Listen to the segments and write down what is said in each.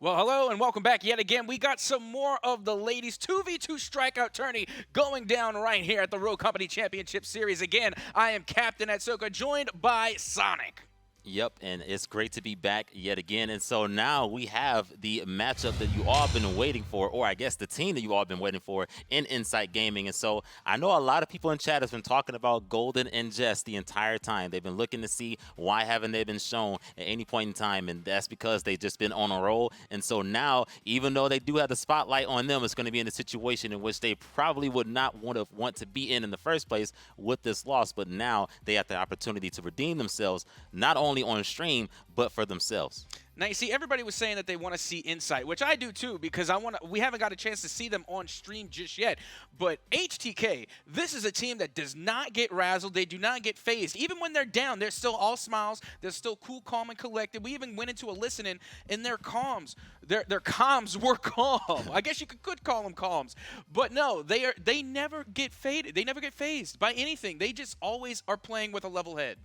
Well, hello and welcome back yet again. We got some more of the ladies 2v2 strikeout tourney going down right here at the Row Company Championship Series. Again, I am Captain Atsoka, joined by Sonic. Yep, and it's great to be back yet again. And so now we have the matchup that you all been waiting for, or I guess the team that you all been waiting for in Insight Gaming. And so I know a lot of people in chat have been talking about Golden and Jess the entire time. They've been looking to see why haven't they been shown at any point in time, and that's because they've just been on a roll. And so now, even though they do have the spotlight on them, it's going to be in a situation in which they probably would not want to be in the first place with this loss. But now they have the opportunity to redeem themselves, not only on stream, but for themselves. Now, you see, everybody was saying that they want to see Insight, which I do too, because we haven't got a chance to see them on stream just yet. But HTK, this is a team that does not get razzled. They do not get phased. Even when they're down, they're still all smiles. They're still cool, calm, and collected. We even went into a listening, and their comms were calm. I guess you could call them calms. But no, they never get faded. They never get phased by anything. They just always are playing with a level head.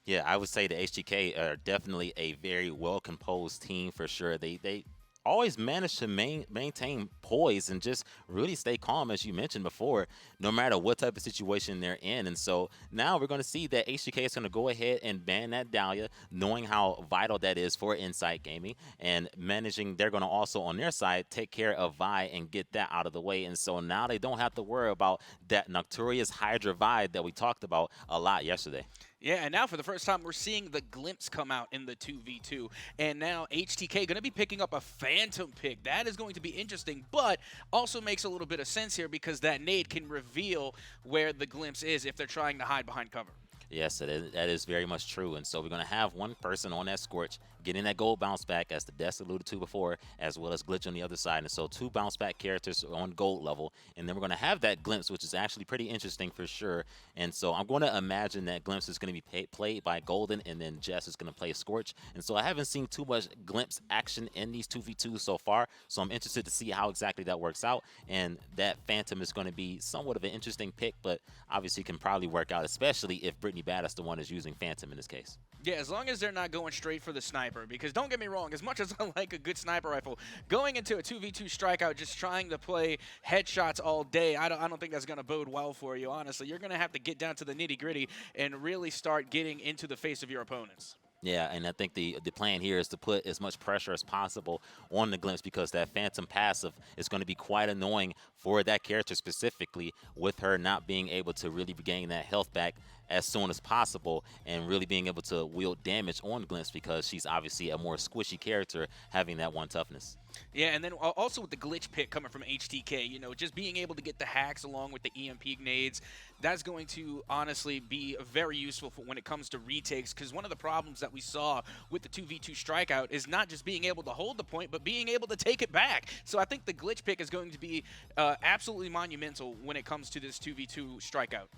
Yeah, I would say the HTK are definitely a very well-composed team for sure. They always manage to maintain poise and just really stay calm, as you mentioned before, no matter what type of situation they're in. And so now we're going to see that HTK is going to go ahead and ban that Dahlia, knowing how vital that is for Insight Gaming, and managing, they're going to also on their side take care of Vi and get that out of the way. And so now they don't have to worry about that Nocturious Hydra Vi that we talked about a lot yesterday. Yeah, and now for the first time, we're seeing the glimpse come out in the 2v2. And now HTK going to be picking up a Phantom pick. That is going to be interesting, but also makes a little bit of sense here because that nade can reveal where the glimpse is if they're trying to hide behind cover. Yes, that is very much true. And so we're going to have one person on that Scorch getting that gold bounce back, as the Desk alluded to before, as well as Glitch on the other side. And so two bounce back characters on gold level. And then we're going to have that Glimpse, which is actually pretty interesting for sure. And so I'm going to imagine that Glimpse is going to be played by Golden, and then Jess is going to play Scorch. And so I haven't seen too much Glimpse action in these 2v2s so far. So I'm interested to see how exactly that works out. And that Phantom is going to be somewhat of an interesting pick, but obviously can probably work out, especially if Brittany Badass the one is using Phantom in this case. Yeah, as long as they're not going straight for the sniper, because don't get me wrong, as much as I like a good sniper rifle, going into a 2v2 strikeout just trying to play headshots all day, I don't think that's going to bode well for you, honestly. You're going to have to get down to the nitty-gritty and really start getting into the face of your opponents. Yeah, and I think the plan here is to put as much pressure as possible on the Glimpse, because that Phantom passive is going to be quite annoying for that character specifically, with her not being able to really regain that health back as soon as possible and really being able to wield damage on Glimpse, because she's obviously a more squishy character having that one toughness. Yeah, and then also with the glitch pick coming from HTK, you know, just being able to get the hacks along with the EMP nades, that's going to honestly be very useful for when it comes to retakes, because one of the problems that we saw with the 2v2 strikeout is not just being able to hold the point, but being able to take it back. So I think the glitch pick is going to be absolutely monumental when it comes to this 2v2 strikeout.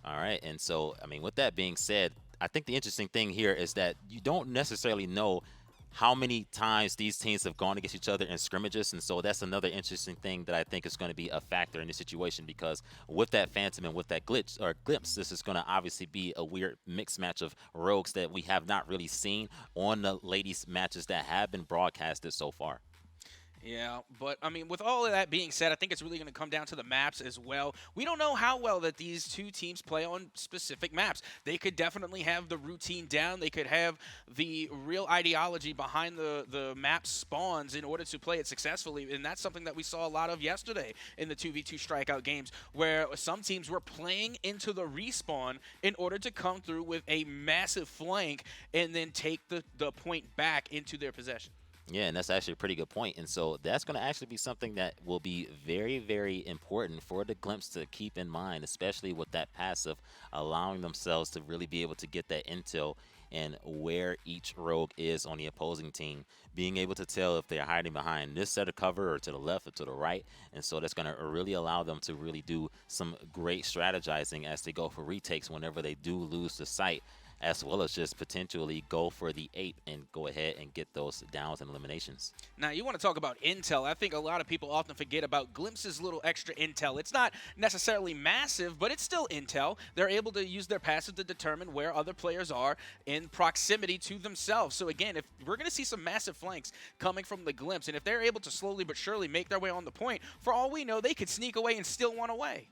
All right, and so, I mean, with that being said, I think the interesting thing here is that you don't necessarily know how many times these teams have gone against each other in scrimmages, and so that's another interesting thing that I think is going to be a factor in this situation, because with that Phantom and with that glitch or glimpse, this is going to obviously be a weird mixed match of rogues that we have not really seen on the ladies matches that have been broadcasted so far. Yeah, but, I mean, with all of that being said, I think it's really going to come down to the maps as well. We don't know how well that these two teams play on specific maps. They could definitely have the routine down. They could have the real ideology behind the map spawns in order to play it successfully, and that's something that we saw a lot of yesterday in the 2v2 strikeout games, where some teams were playing into the respawn in order to come through with a massive flank and then take the point back into their possession. Yeah, and that's actually a pretty good point. And so that's going to actually be something that will be very, very important for the Glimpse to keep in mind, especially with that passive, allowing themselves to really be able to get that intel and where each rogue is on the opposing team, being able to tell if they're hiding behind this set of cover or to the left or to the right. And so that's going to really allow them to really do some great strategizing as they go for retakes whenever they do lose the sight. as well as just potentially go for the 8 and go ahead and get those downs and eliminations. Now, you want to talk about intel. I think a lot of people often forget about Glimpse's little extra intel. It's not necessarily massive, but it's still intel. They're able to use their passive to determine where other players are in proximity to themselves. So again, if we're going to see some massive flanks coming from the Glimpse, and if they're able to slowly but surely make their way on the point, for all we know, they could sneak away and steal one away.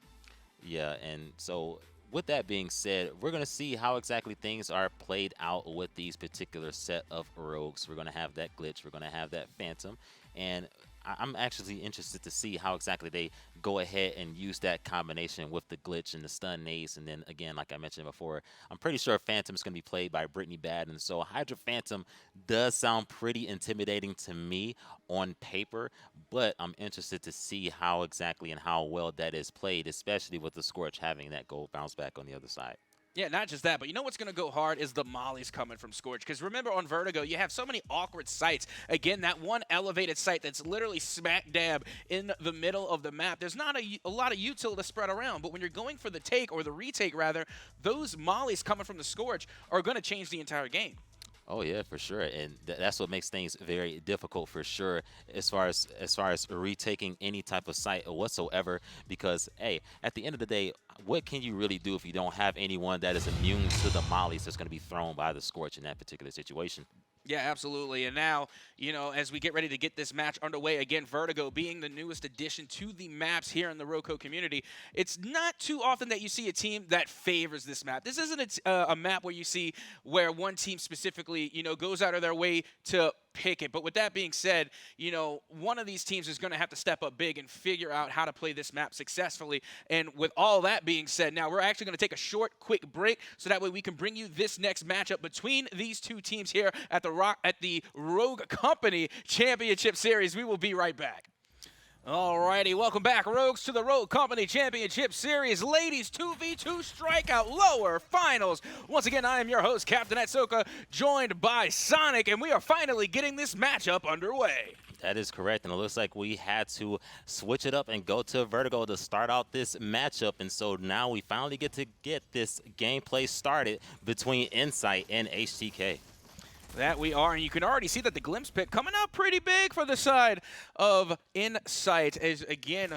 Yeah, and so with that being said, we're going to see how exactly things are played out with these particular set of rogues. We're going to have that glitch. We're going to have that phantom. And I'm actually interested to see how exactly they go ahead and use that combination with the glitch and the stun nades. And then again, like I mentioned before, I'm pretty sure Phantom is going to be played by Brittany Bad. And so Hydra Phantom does sound pretty intimidating to me on paper, but I'm interested to see how exactly and how well that is played, especially with the Scorch having that gold bounce back on the other side. Yeah, not just that, but you know what's going to go hard is the mollies coming from Scorch. Because remember, on Vertigo, you have so many awkward sites. Again, that one elevated site that's literally smack dab in the middle of the map. There's not a lot of util to spread around, but when you're going for the take, or the retake rather, those mollies coming from the Scorch are going to change the entire game. Oh yeah, for sure, and that's what makes things very difficult for sure, as far as retaking any type of site whatsoever. Because hey, at the end of the day, what can you really do if you don't have anyone that is immune to the mollies that's going to be thrown by the Scorch in that particular situation? Yeah, absolutely. And now, you know, as we get ready to get this match underway, again, Vertigo being the newest addition to the maps here in the roco community, it's not too often that you see a team that favors this map. This isn't a map where you see where one team specifically, you know, goes out of their way to pick it. But with that being said, you know, one of these teams is going to have to step up big and figure out how to play this map successfully. And with all that being said, now we're actually going to take a short, quick break so that way we can bring you this next matchup between these two teams here at the Rogue Company Championship Series. We will be right back. Alrighty, welcome back, Rogues, to the Rogue Company Championship Series. Ladies 2v2 Strikeout Lower Finals. Once again, I am your host, Captain Atsoka, joined by Sonic, and we are finally getting this matchup underway. That is correct, and it looks like we had to switch it up and go to Vertigo to start out this matchup, and so now we finally get to get this gameplay started between Insight and HTK. That we are, and you can already see that the Glimpse pick coming out pretty big for the side of Insight. Is again,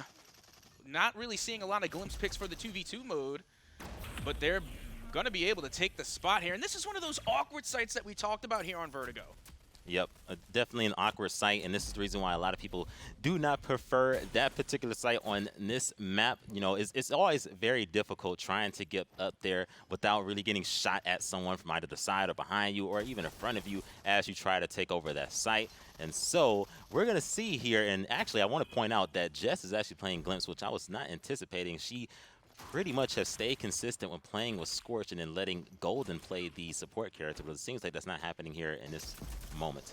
not really seeing a lot of Glimpse picks for the 2v2 mode, but they're going to be able to take the spot here. And this is one of those awkward sites that we talked about here on Vertigo. Yep, definitely an awkward site, and this is the reason why a lot of people do not prefer that particular site on this map. You know, it's always very difficult trying to get up there without really getting shot at someone from either the side or behind you or even in front of you as you try to take over that site. And so we're going to see here, and actually I want to point out that Jess is actually playing Glimpse, which I was not anticipating. She pretty much has stayed consistent when playing with Scorch and then letting Golden play the support character, but it seems like that's not happening here in this moment.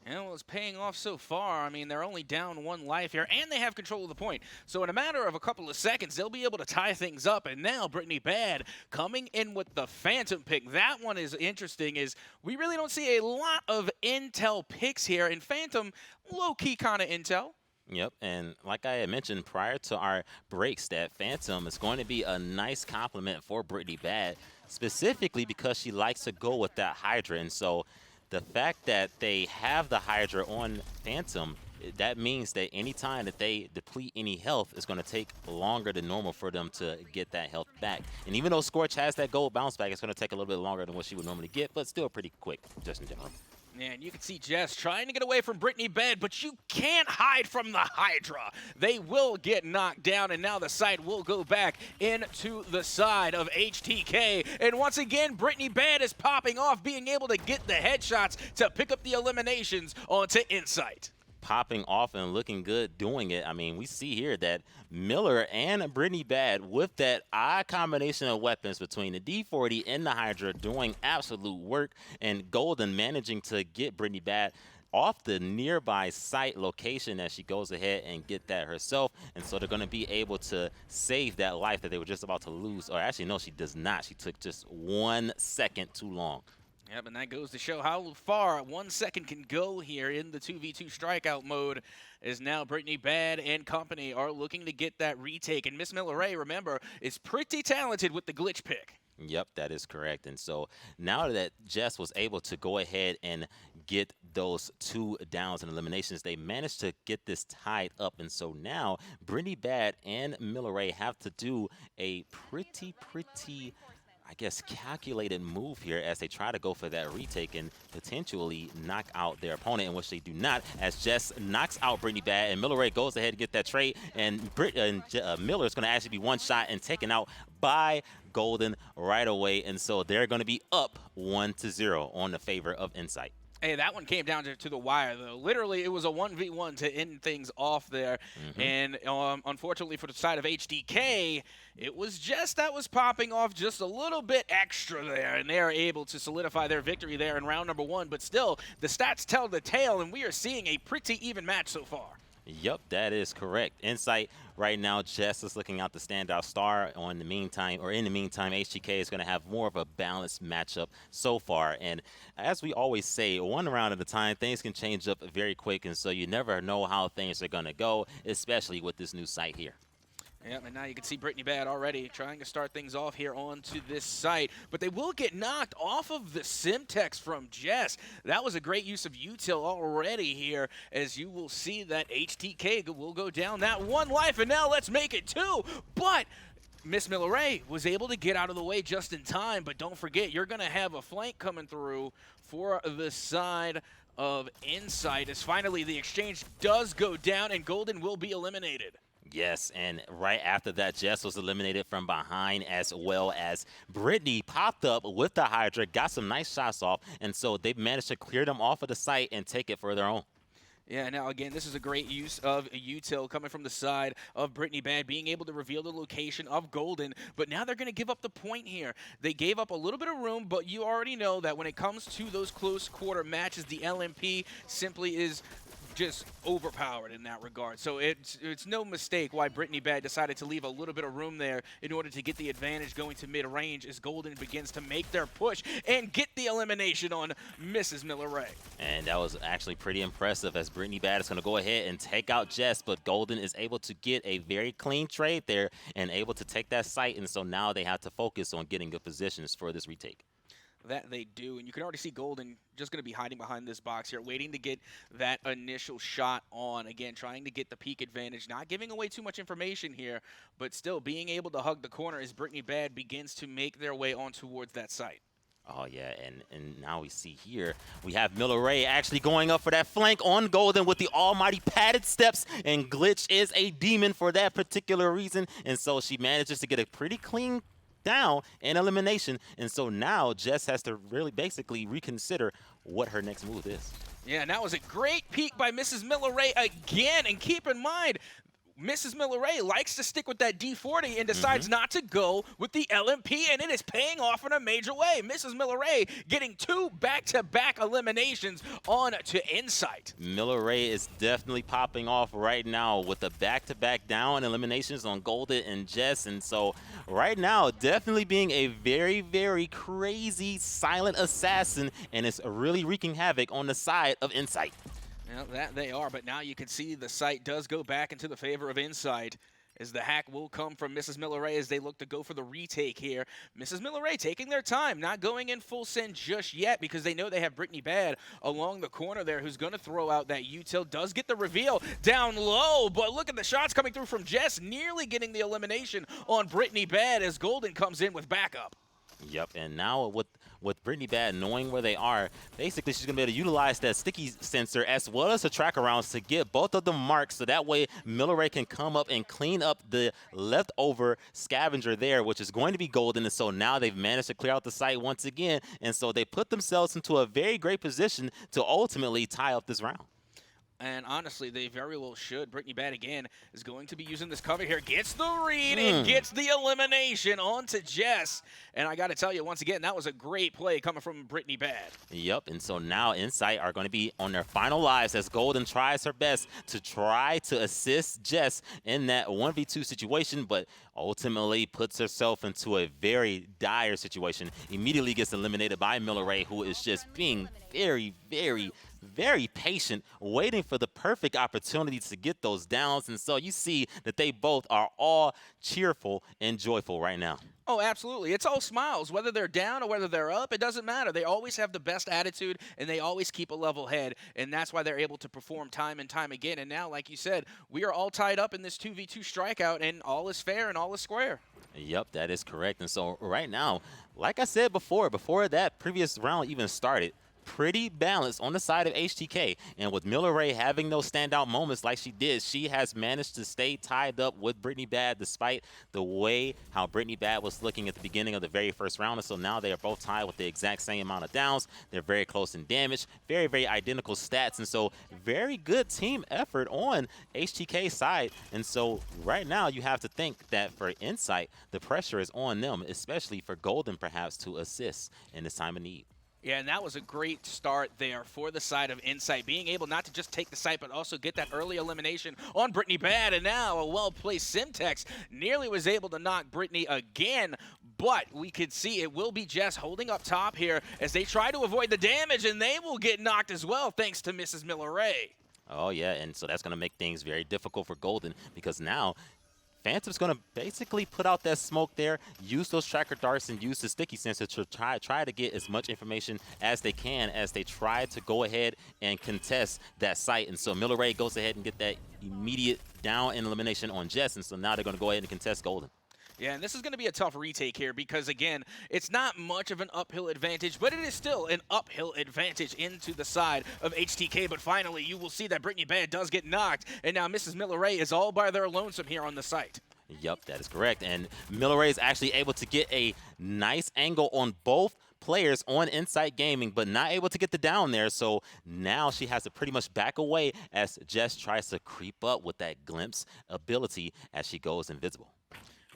And well, it's paying off so far. I mean, they're only down one life here, and they have control of the point. So in a matter of a couple of seconds, they'll be able to tie things up. And now Brittany Bad coming in with the Phantom pick. That one is interesting, is we really don't see a lot of intel picks here. And Phantom, low-key kind of intel. Yep, and like I had mentioned prior to our breaks, that Phantom is going to be a nice compliment for Brittany Bad, specifically because she likes to go with that Hydra. And so the fact that they have the Hydra on Phantom, that means that any time that they deplete any health, it's going to take longer than normal for them to get that health back. And even though Scorch has that gold bounce back, it's going to take a little bit longer than what she would normally get, but still pretty quick, just in general. And you can see Jess trying to get away from Brittany Bad, but you can't hide from the Hydra. They will get knocked down, and now the side will go back into the side of HTK. And once again, Brittany Bad is popping off, being able to get the headshots to pick up the eliminations onto Insight. Popping off and looking good doing it. I mean, we see here that Miller and Brittany Bad with that odd combination of weapons between the D40 and the Hydra doing absolute work, and Golden managing to get Brittany Bad off the nearby site location as she goes ahead and get that herself. And so they're going to be able to save that life that they were just about to lose. Or actually, no, she does not. She took just 1 second too long. Yep, and that goes to show how far 1 second can go here in the 2v2 strikeout mode, as now Brittany Bad and company are looking to get that retake. And Miss Miller, remember, is pretty talented with the glitch pick. Yep, that is correct. And so now that Jess was able to go ahead and get those 2 downs and eliminations, they managed to get this tied up. And so now Brittany Bad and Miller Ray have to do a pretty, I guess, calculated move here as they try to go for that retake and potentially knock out their opponent, in which they do not, as Jess knocks out Brittany Bad, and Miller Ray goes ahead to get that trade, and Miller is going to actually be one shot and taken out by Golden right away, and so they're going to be up 1-0 on the favor of Insight. Hey, that one came down to the wire, though. Literally, it was a 1v1 to end things off there. And unfortunately for the side of HTK, it was Jess that was popping off just a little bit extra there. And they are able to solidify their victory there in round number 1. But still, the stats tell the tale, and we are seeing a pretty even match so far. Yep, that is correct. Insight right now, Jess is looking out the standout star. In the meantime, HTK is going to have more of a balanced matchup so far. And as we always say, one round at a time, things can change up very quick, and so you never know how things are going to go, especially with this new site here. Yeah, and now you can see Brittany Bad already trying to start things off here onto this site. But they will get knocked off of the Simtex from Jess. That was a great use of util already here, as you will see that HTK will go down that 1 life, and now let's make it 2. But Miss Miller Ray was able to get out of the way just in time, but don't forget, you're going to have a flank coming through for the side of Insight, as finally the exchange does go down, and Golden will be eliminated. Yes, and right after that, Jess was eliminated from behind, as well as Brittany popped up with the Hydra, got some nice shots off, and so they managed to clear them off of the site and take it for their own. Yeah, now again, this is a great use of a util coming from the side of Brittany Bad, being able to reveal the location of Golden, but now they're going to give up the point here. They gave up a little bit of room, but you already know that when it comes to those close quarter matches, the LMP simply is just overpowered in that regard. So it's no mistake why Brittany Bad decided to leave a little bit of room there in order to get the advantage going to mid-range as Golden begins to make their push and get the elimination on Mrs. Miller Ray. And that was actually pretty impressive, as Brittany Bad is going to go ahead and take out Jess, but Golden is able to get a very clean trade there and able to take that site, and so now they have to focus on getting good positions for this retake. That they do, and you can already see Golden just going to be hiding behind this box here, waiting to get that initial shot on. Again, trying to get the peak advantage, not giving away too much information here, but still being able to hug the corner as Brittany Bad begins to make their way on towards that site. Oh, yeah, and now we see here, we have Miller Ray actually going up for that flank on Golden with the almighty padded steps, and Glitch is a demon for that particular reason, and so she manages to get a pretty clean down and elimination, and so now Jess has to really basically reconsider what her next move is. Yeah, and that was a great peek by Mrs. Miller Ray again, and keep in mind, Mrs. Miller Ray likes to stick with that D40 and decides not to go with the LMP, and it is paying off in a major way. Mrs. Miller Ray getting 2 back-to-back eliminations on to Insight. Miller Ray is definitely popping off right now with the back-to-back down eliminations on Golden and Jess, and so right now definitely being a very crazy silent assassin, and it's really wreaking havoc on the side of Insight. Now that they are, but now you can see the site does go back into the favor of Insight, as the hack will come from Mrs. Miller Ray as they look to go for the retake here. Mrs. Miller Ray taking their time, not going in full send just yet, because they know they have Brittany Bad along the corner there who's going to throw out that util. Does get the reveal down low, but look at the shots coming through from Jess, nearly getting the elimination on Brittany Bad as Golden comes in with backup. Yep, and now with Brittany Bad knowing where they are, basically she's going to be able to utilize that sticky sensor as well as the tracker rounds to get both of them marked, so that way Miller Ray can come up and clean up the leftover scavenger there, which is going to be Golden, and so now they've managed to clear out the site once again, and so they put themselves into a very great position to ultimately tie up this round. And honestly, they very well should. Brittany Bad, again, is going to be using this cover here. Gets the read and gets the elimination onto Jess. And I got to tell you, once again, that was a great play coming from Brittany Bad. Yep, and so now Insight are going to be on their final lives as Golden tries her best to try to assist Jess in that 1v2 situation, but ultimately puts herself into a very dire situation. Immediately gets eliminated by Miller Ray, who is just being very patient, waiting for the perfect opportunity to get those downs. And so you see that they both are all cheerful and joyful right now. Oh, absolutely. It's all smiles. Whether they're down or whether they're up, it doesn't matter. They always have the best attitude and they always keep a level head. And that's why they're able to perform time and time again. And now, like you said, we are all tied up in this 2v2 strikeout, and all is fair and all is square. Yep, that is correct. And so right now, like I said before that previous round even started, pretty balanced on the side of HTK. And with Miller Ray having those standout moments like she did, she has managed to stay tied up with Brittany Bad despite the way how Brittany Bad was looking at the beginning of the very first round. And so now they are both tied with the exact same amount of downs. They're very close in damage, very, very identical stats. And so very good team effort on HTK's side. And so right now you have to think that for Insight, the pressure is on them, especially for Golden perhaps to assist in this time of need. Yeah, and that was a great start there for the side of Insight, being able not to just take the site, but also get that early elimination on Brittany Bad. And now a well-placed Simtex nearly was able to knock Brittany again, but we could see it will be Jess holding up top here as they try to avoid the damage, and they will get knocked as well thanks to Mrs. Miller Ray. Oh, yeah, and so that's going to make things very difficult for Golden because now Phantom's going to basically put out that smoke there, use those tracker darts, and use the sticky sensor to try to get as much information as they can as they try to go ahead and contest that site. And so Miller Ray goes ahead and get that immediate down and elimination on Jess, and so now they're going to go ahead and contest Golden. Yeah, and this is going to be a tough retake here because, again, it's not much of an uphill advantage, but it is still an uphill advantage into the side of HTK. But finally, you will see that Brittany Bad does get knocked, and now Mrs. Miller Ray is all by their lonesome here on the site. Yep, that is correct. And Miller Ray is actually able to get a nice angle on both players on Insight Gaming, but not able to get the down there. So now she has to pretty much back away as Jess tries to creep up with that glimpse ability as she goes invisible.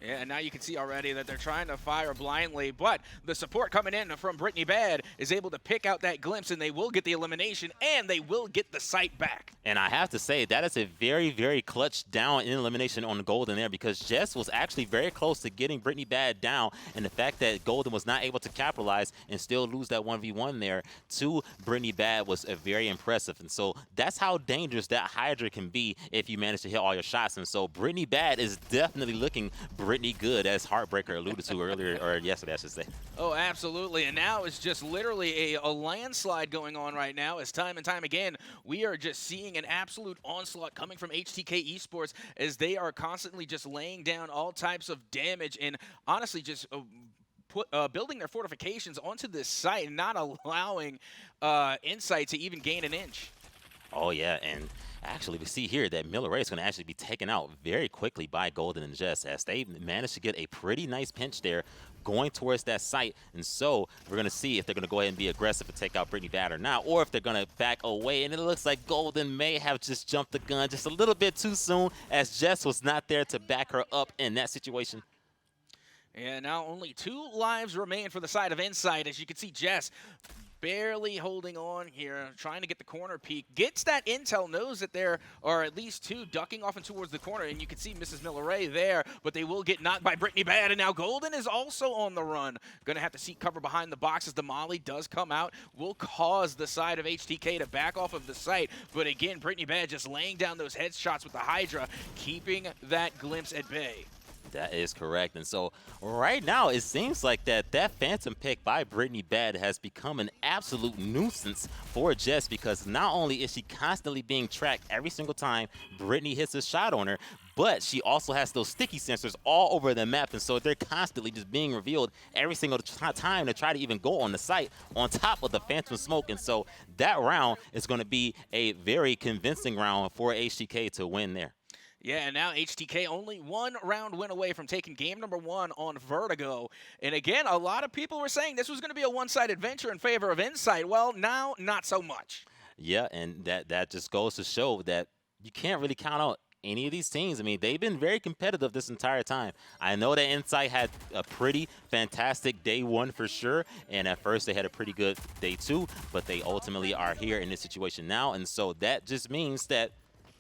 Yeah, and now you can see already that they're trying to fire blindly, but the support coming in from Brittany Bad is able to pick out that glimpse, and they will get the elimination, and they will get the site back. And I have to say, that is a very, very clutch down in elimination on Golden there because Jess was actually very close to getting Brittany Bad down, and the fact that Golden was not able to capitalize and still lose that 1v1 there to Brittany Bad was very impressive. And so that's how dangerous that Hydra can be if you manage to hit all your shots. And so Brittany Bad is definitely looking Brittany good, as Heartbreaker alluded to earlier, or yesterday, I should say. Oh, absolutely. And now it's just literally a landslide going on right now as time and time again, we are just seeing an absolute onslaught coming from HTK Esports as they are constantly just laying down all types of damage and honestly just building their fortifications onto this site and not allowing Insight to even gain an inch. Oh, yeah, and actually, we see here that Miller Ray is going to actually be taken out very quickly by Golden and Jess as they managed to get a pretty nice pinch there going towards that site. And so we're going to see if they're going to go ahead and be aggressive and take out Brittany Bad or not, or if they're going to back away. And it looks like Golden may have just jumped the gun just a little bit too soon as Jess was not there to back her up in that situation. And now only 2 lives remain for the side of Insight. As you can see, Jess barely holding on here, trying to get the corner peek. Gets that intel, knows that there are at least 2 ducking off and towards the corner, and you can see Mrs. Miller Ray there, but they will get knocked by Brittany Bad, and now Golden is also on the run. Going to have to seek cover behind the boxes. The Molly does come out, will cause the side of HTK to back off of the site, but again, Brittany Bad just laying down those headshots with the Hydra, keeping that glimpse at bay. That is correct. And so right now it seems like that Phantom pick by Brittany Bad has become an absolute nuisance for Jess because not only is she constantly being tracked every single time Brittany hits a shot on her, but she also has those sticky sensors all over the map, and so they're constantly just being revealed every single time to try to even go on the site on top of the Phantom smoke. And so that round is going to be a very convincing round for HTK to win there. Yeah, and now HTK only 1 round win away from taking game number 1 on Vertigo. And again, a lot of people were saying this was going to be a one-sided venture in favor of Insight. Well, now, not so much. Yeah, and that just goes to show that you can't really count out any of these teams. I mean, they've been very competitive this entire time. I know that Insight had a pretty fantastic day 1 for sure, and at first they had a pretty good day 2, but they ultimately are here in this situation now. And so that just means that,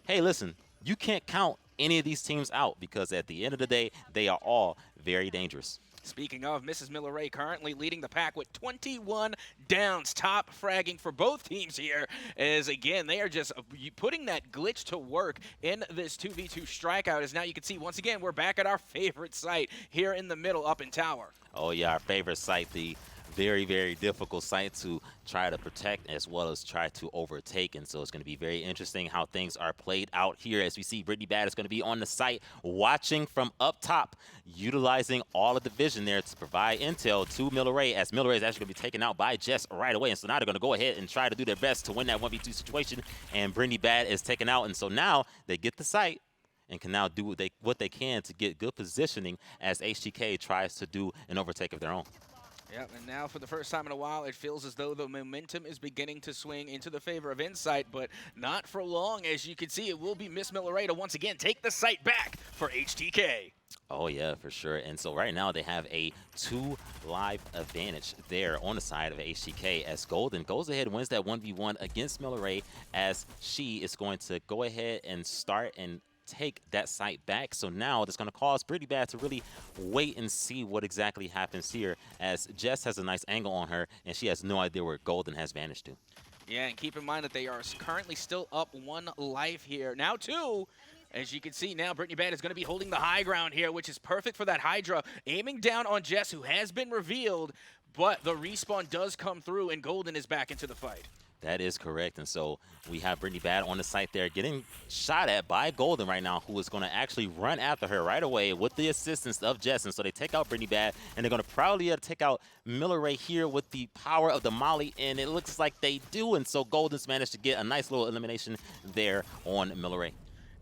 hey, listen, you can't count any of these teams out because at the end of the day, they are all very dangerous. Speaking of, Mrs. Miller Ray currently leading the pack with 21 downs, top fragging for both teams here. As again, they are just putting that glitch to work in this 2v2 strikeout. As now you can see, once again, we're back at our favorite site here in the middle up in tower. Oh, yeah, our favorite site, the very, very difficult site to try to protect as well as try to overtake. And so it's going to be very interesting how things are played out here as we see Brittany Bad is going to be on the site watching from up top, utilizing all of the vision there to provide intel to Miller Ray, as Miller Ray is actually going to be taken out by Jess right away. And so now they're going to go ahead and try to do their best to win that 1v2 situation. And Brittany Bad is taken out. And so now they get the site and can now do what they can to get good positioning as HTK tries to do an overtake of their own. Yep, and now for the first time in a while, it feels as though the momentum is beginning to swing into the favor of Insight, but not for long. As you can see, it will be Miss Miller Ray to once again take the site back for HTK. Oh, yeah, for sure. And so right now they have a 2 live advantage there on the side of HTK as Golden goes ahead and wins that 1v1 against Miller Ray, as she is going to go ahead and start and take that site back. So now that's going to cause Pretty Bad to really wait and see what exactly happens here, as Jess has a nice angle on her and she has no idea where Golden has vanished to. Yeah, and keep in mind that they are currently still up 1 life here. Now 2. As you can see now, Brittany Bad is going to be holding the high ground here, which is perfect for that Hydra, aiming down on Jess, who has been revealed, but the respawn does come through and Golden is back into the fight. That is correct. And so we have Brittany Bad on the site there getting shot at by Golden right now, who is going to actually run after her right away with the assistance of Jess. And so they take out Brittany Bad, and they're going to probably take out Miller Ray here with the power of the Molly, and it looks like they do. And so Golden's managed to get a nice little elimination there on Miller Ray.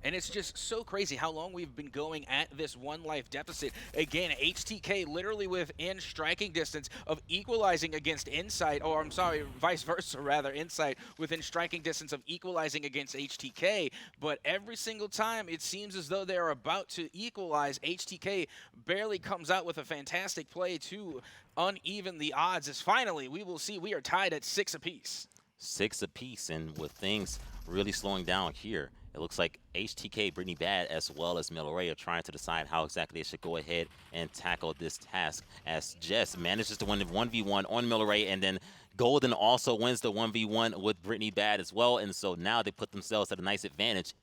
And it's just so crazy how long we've been going at this 1 life deficit. Again, HTK literally within striking distance of equalizing against Insight, or I'm sorry, vice versa rather, Insight within striking distance of equalizing against HTK. But every single time it seems as though they're about to equalize, HTK barely comes out with a fantastic play to uneven the odds, as finally we will see we are tied at 6 apiece. 6 apiece, and with things really slowing down here, it looks like HTK, Brittany Bad, as well as Miller Ray are trying to decide how exactly they should go ahead and tackle this task, as Jess manages to win the 1v1 on Miller Ray, and then Golden also wins the 1v1 with Brittany Bad as well. And so now they put themselves at a nice advantage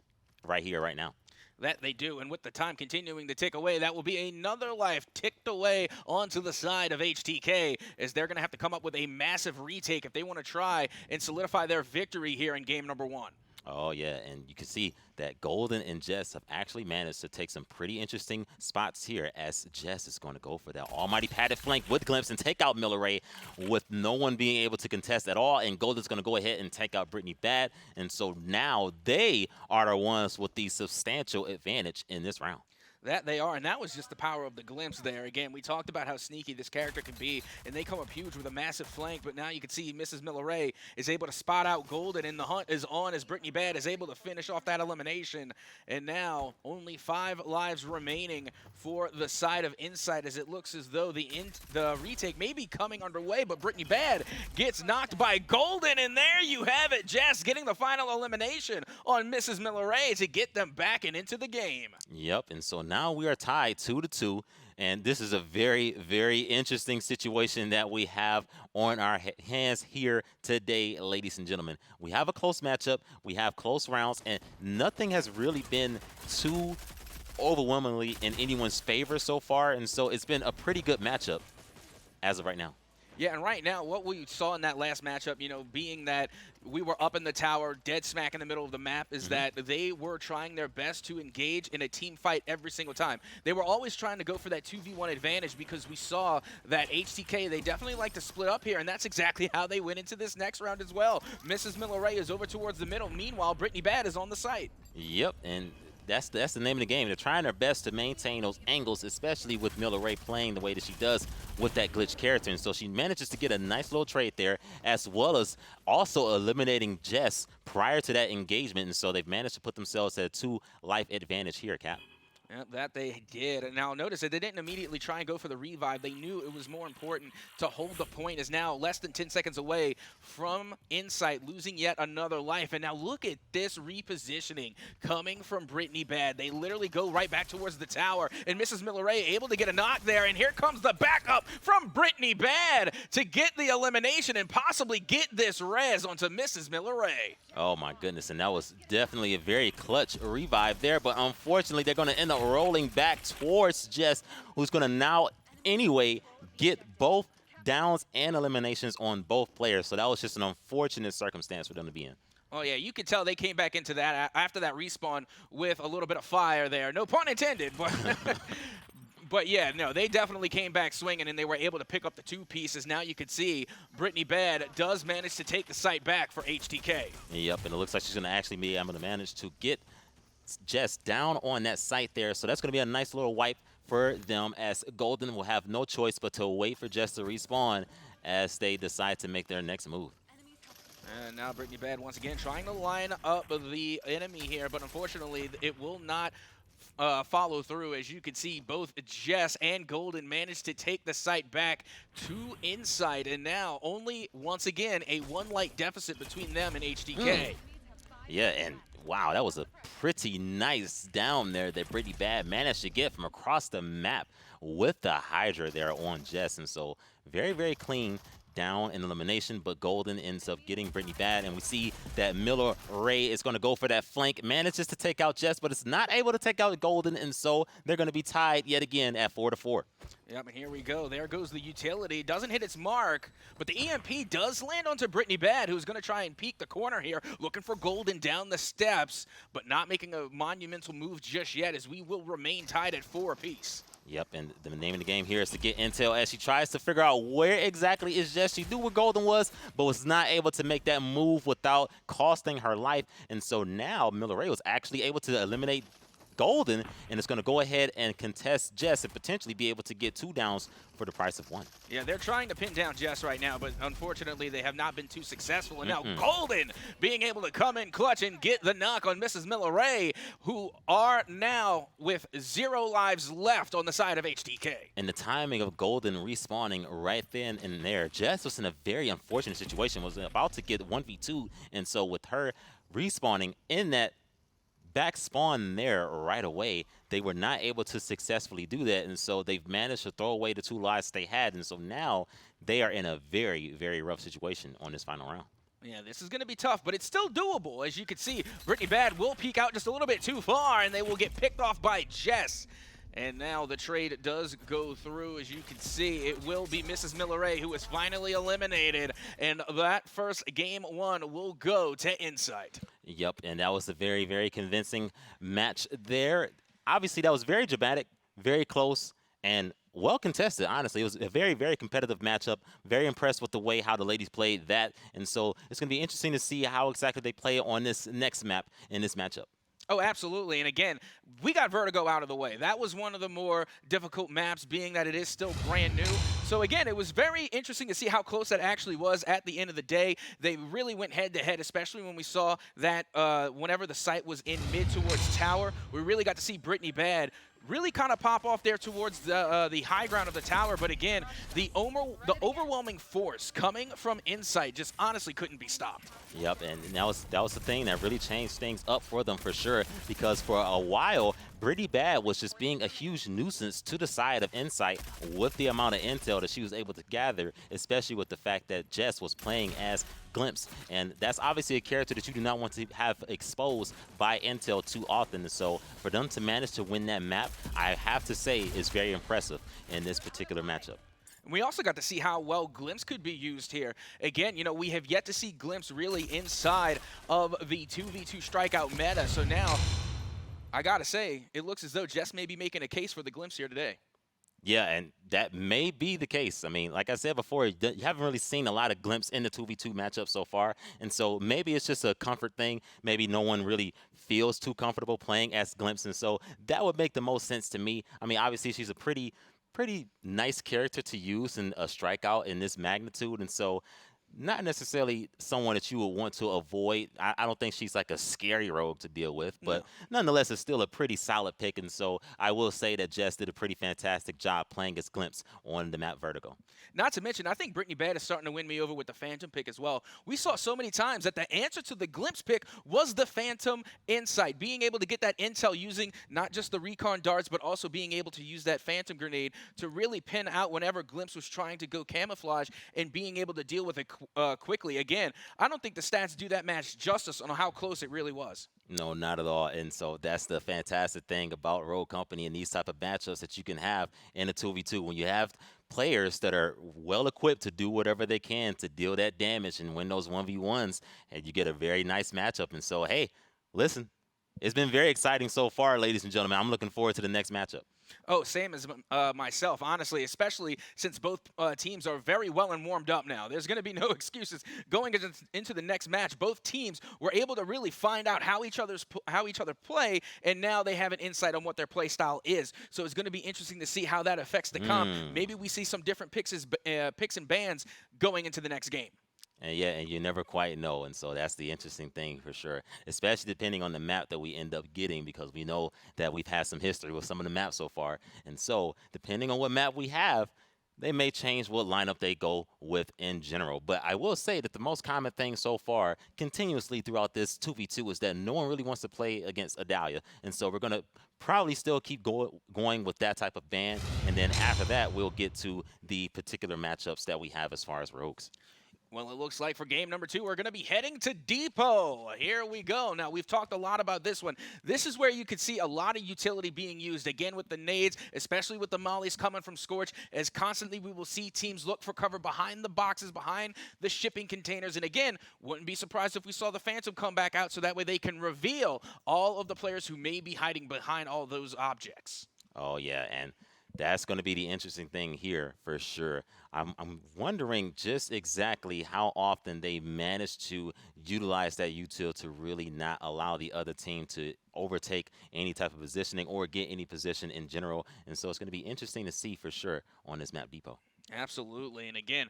right here, right now. That they do, and with the time continuing to tick away, that will be another life ticked away onto the side of HTK, as they're going to have to come up with a massive retake if they want to try and solidify their victory here in game number 1. Oh, yeah, and you can see that Golden and Jess have actually managed to take some pretty interesting spots here, as Jess is going to go for that almighty padded flank with Glimpse and take out Miller Ray with no one being able to contest at all, and Golden's going to go ahead and take out Brittany Bad, and so now they are the ones with the substantial advantage in this round. That they are, and that was just the power of the glimpse there. Again, we talked about how sneaky this character can be, and they come up huge with a massive flank, but now you can see Mrs. Miller Ray is able to spot out Golden, and the hunt is on as Brittany Bad is able to finish off that elimination. And now only 5 lives remaining for the side of Insight, as it looks as though the retake may be coming underway, but Brittany Bad gets knocked by Golden, and there you have it, Jess getting the final elimination on Mrs. Miller Ray to get them back and into the game. Yep, and so now we are tied 2-2, and this is a very, very interesting situation that we have on our hands here today, ladies and gentlemen. We have a close matchup, we have close rounds, and nothing has really been too overwhelmingly in anyone's favor so far, and so it's been a pretty good matchup as of right now. Yeah, and right now, what we saw in that last matchup, you know, being that we were up in the tower, dead smack in the middle of the map, is that they were trying their best to engage in a team fight every single time. They were always trying to go for that 2v1 advantage, because we saw that HTK, they definitely like to split up here, and that's exactly how they went into this next round as well. Mrs. Miller Ray is over towards the middle. Meanwhile, Brittany Bad is on the site. Yep, and that's the name of the game. They're trying their best to maintain those angles, especially with Miller Ray playing the way that she does with that glitch character. And so she manages to get a nice little trade there, as well as also eliminating Jess prior to that engagement. And so they've managed to put themselves at a 2 life advantage here, Cap. Yeah, that they did. And now notice that they didn't immediately try and go for the revive. They knew it was more important to hold the point, as now less than 10 seconds away from Insight, losing yet another life. And now look at this repositioning coming from Brittany Bad. They literally go right back towards the tower, and Mrs. Milleray able to get a knock there. And here comes the backup from Brittany Bad to get the elimination and possibly get this res onto Mrs. Milleray. Oh my goodness, and that was definitely a very clutch revive there, but unfortunately they're going to end up rolling back towards Jess, who's going to now anyway get both downs and eliminations on both players. So that was just an unfortunate circumstance for them to be in. Oh, yeah, you could tell they came back into that after that respawn with a little bit of fire there. No pun intended, but but yeah, no, they definitely came back swinging, and they were able to pick up the 2 pieces. Now you can see Brittany Bad does manage to take the site back for HTK. Yep, and it looks like she's going to actually be able to manage to get Jess down on that site there. So that's going to be a nice little wipe for them, as Golden will have no choice but to wait for Jess to respawn as they decide to make their next move. And now Brittany Bad once again trying to line up the enemy here, but unfortunately it will not follow through. As you can see, both Jess and Golden managed to take the site back to Insight, and now only once again a 1 light deficit between them and HTK. Yeah, and wow, that was a pretty nice down there that Brittany Bad managed to get from across the map with the Hydra there on Jess. And so very, very clean down in elimination, but Golden ends up getting Brittany Bad, and we see that Miller Ray is going to go for that flank, manages to take out Jess, but it's not able to take out Golden, and so they're going to be tied yet again at 4-4. Yep, and here we go. There goes the utility. Doesn't hit its mark, but the EMP does land onto Brittany Bad, who's going to try and peek the corner here, looking for Golden down the steps, but not making a monumental move just yet, as we will remain tied at 4 apiece. Yep, and the name of the game here is to get intel as she tries to figure out where exactly is Jess. She knew where Golden was, but was not able to make that move without costing her life. And so now Miller Ray was actually able to eliminate Golden, and it's going to go ahead and contest Jess and potentially be able to get 2 downs for the price of 1. Yeah, they're trying to pin down Jess right now, but unfortunately they have not been too successful. And now Golden being able to come in clutch and get the knock on Mrs. Miller Ray, who are now with 0 lives left on the side of HTK. And the timing of Golden respawning right then and there, Jess was in a very unfortunate situation, was about to get 1v2, and so with her respawning in that back spawn there right away, they were not able to successfully do that, and so they've managed to throw away the 2 lives they had, and so now they are in a very, very rough situation on this final round. Yeah, this is going to be tough, but it's still doable. As you can see, Brittany Bad will peek out just a little bit too far, and they will get picked off by Jess. And now the trade does go through. As you can see, it will be Mrs. Miller Ray who is finally eliminated. And that first game 1 will go to Insight. Yep, and that was a very, very convincing match there. Obviously, that was very dramatic, very close, and well contested, honestly. It was a very, very competitive matchup. Very impressed with the way how the ladies played that. And so it's going to be interesting to see how exactly they play on this next map in this matchup. Oh, absolutely. And again, we got Vertigo out of the way. That was one of the more difficult maps, being that it is still brand new. So again, it was very interesting to see how close that actually was at the end of the day. They really went head-to-head, especially when we saw that whenever the site was in mid towards tower, we really got to see Brittany Bad really kind of pop off there towards the high ground of the tower. But again, the overwhelming force coming from Insight just honestly couldn't be stopped. Yep, and that was the thing that really changed things up for them for sure, because for a while, Brittany Bad was just being a huge nuisance to the side of Insight with the amount of intel that she was able to gather, especially with the fact that Jess was playing as Glimpse, and that's obviously a character that you do not want to have exposed by intel too often. And so for them to manage to win that map, I have to say is very impressive in this particular matchup. We also got to see how well Glimpse could be used here. Again, you know, we have yet to see Glimpse really inside of the 2v2 strikeout meta. So now, I got to say, it looks as though Jess may be making a case for the Glimpse here today. Yeah, and that may be the case. I mean, like I said before, you haven't really seen a lot of Glimpse in the 2v2 matchup so far. And so maybe it's just a comfort thing. Maybe no one really feels too comfortable playing as Glimpse. And so that would make the most sense to me. I mean, obviously, she's a pretty nice character to use in a strikeout in this magnitude. And so not necessarily someone that you would want to avoid. I don't think she's like a scary rogue to deal with, No. but nonetheless, it's still a pretty solid pick. And so I will say that Jess did a pretty fantastic job playing as Glimpse on the map Vertigo. Not to mention, I think Brittany Bad is starting to win me over with the Phantom pick as well. We saw so many times that the answer to the Glimpse pick was the Phantom Insight. Being able to get that intel using not just the recon darts, but also being able to use that Phantom grenade to really pin out whenever Glimpse was trying to go camouflage and being able to deal with it quickly. Again, I don't think the stats do that match justice on how close it really was. No, not at all. And so that's the fantastic thing about Rogue Company and these type of matchups that you can have in a 2v2 when you have players that are well equipped to do whatever they can to deal that damage and win those 1v1s, and you get a very nice matchup. And so, hey, listen, it's been very exciting so far, ladies and gentlemen. I'm looking forward to the next matchup. Oh, same as myself, honestly, especially since both teams are very well and warmed up now. There's going to be no excuses going into the next match. Both teams were able to really find out how each other play, and now they have an insight on what their play style is. So it's going to be interesting to see how that affects the comp. Maybe we see some different picks and bans going into the next game. And yeah, and you never quite know. And so that's the interesting thing for sure, especially depending on the map that we end up getting, because we know that we've had some history with some of the maps so far. And so depending on what map we have, they may change what lineup they go with in general. But I will say that the most common thing so far continuously throughout this 2v2 is that no one really wants to play against Adalia. And so we're going to probably still keep going with that type of ban. And then after that, we'll get to the particular matchups that we have as far as rogues. Well, it looks like for game number 2, we're going to be heading to Depot. Here we go. Now, we've talked a lot about this one. This is where you could see a lot of utility being used, again, with the nades, especially with the mollies coming from Scorch, as constantly we will see teams look for cover behind the boxes, behind the shipping containers. And again, wouldn't be surprised if we saw the Phantom come back out so that way they can reveal all of the players who may be hiding behind all those objects. Oh, yeah, and that's going to be the interesting thing here for sure. I'm wondering just exactly how often they manage to utilize that util to really not allow the other team to overtake any type of positioning or get any position in general. And so it's going to be interesting to see for sure on this map Depot. Absolutely. And again,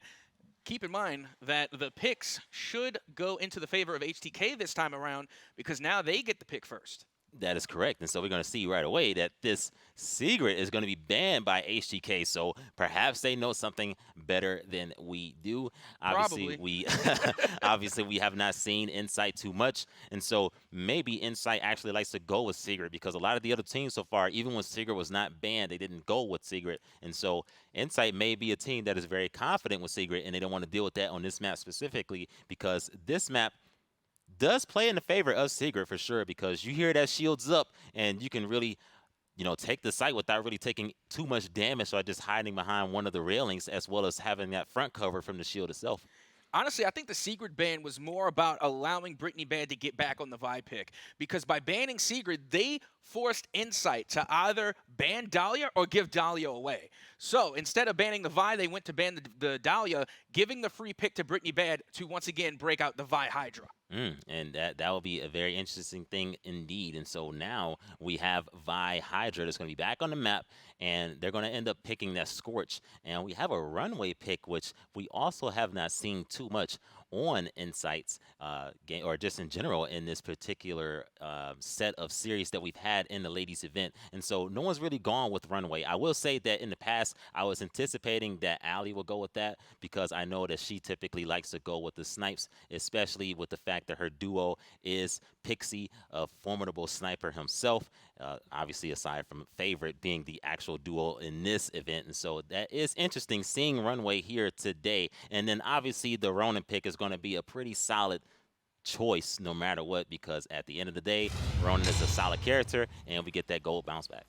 keep in mind that the picks should go into the favor of HTK this time around because now they get the pick first. That is correct. And so we're going to see right away that this secret is going to be banned by HTK. So perhaps they know something better than we do. Obviously, we have not seen Insight too much. And so maybe Insight actually likes to go with Secret because a lot of the other teams so far, even when Secret was not banned, they didn't go with Secret. And so Insight may be a team that is very confident with Secret, and they don't want to deal with that on this map specifically because this map does play in the favor of Secret for sure, because you hear that shield's up and you can really, take the site without really taking too much damage by just hiding behind one of the railings as well as having that front cover from the shield itself. Honestly, I think the Secret ban was more about allowing Brittany Bad to get back on the Vi pick because by banning Secret, they forced Insight to either ban Dahlia or give Dahlia away. So instead of banning the Vi, they went to ban the Dahlia, giving the free pick to Brittany Bad to once again break out the Vi Hydra. And that will be a very interesting thing indeed. And so now we have Vi Hydra that's going to be back on the map, and they're going to end up picking that Scorch. And we have a runway pick, which we also have not seen too much on Insight's game, or just in general in this particular set of series that we've had in the ladies event. And so no one's really gone with runway. I will say that in the past, I was anticipating that Allie will go with that because I know that she typically likes to go with the snipes, especially with the fact that her duo is Pixie, a formidable sniper himself, obviously aside from Favorite being the actual duo in this event. And so that is interesting seeing runway here today. And then obviously the Ronin pick is going to be a pretty solid choice no matter what, because at the end of the day, Ronin is a solid character and we get that gold bounce back.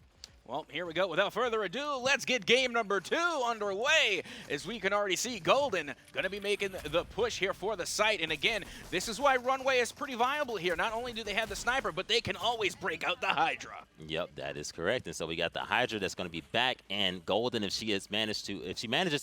Well, here we go. Without further ado, let's get game number 2 underway. As we can already see, Golden going to be making the push here for the site. And again, this is why Runway is pretty viable here. Not only do they have the sniper, but they can always break out the Hydra. Yep, that is correct. And so we got the Hydra that's going to be back, and Golden, if she manages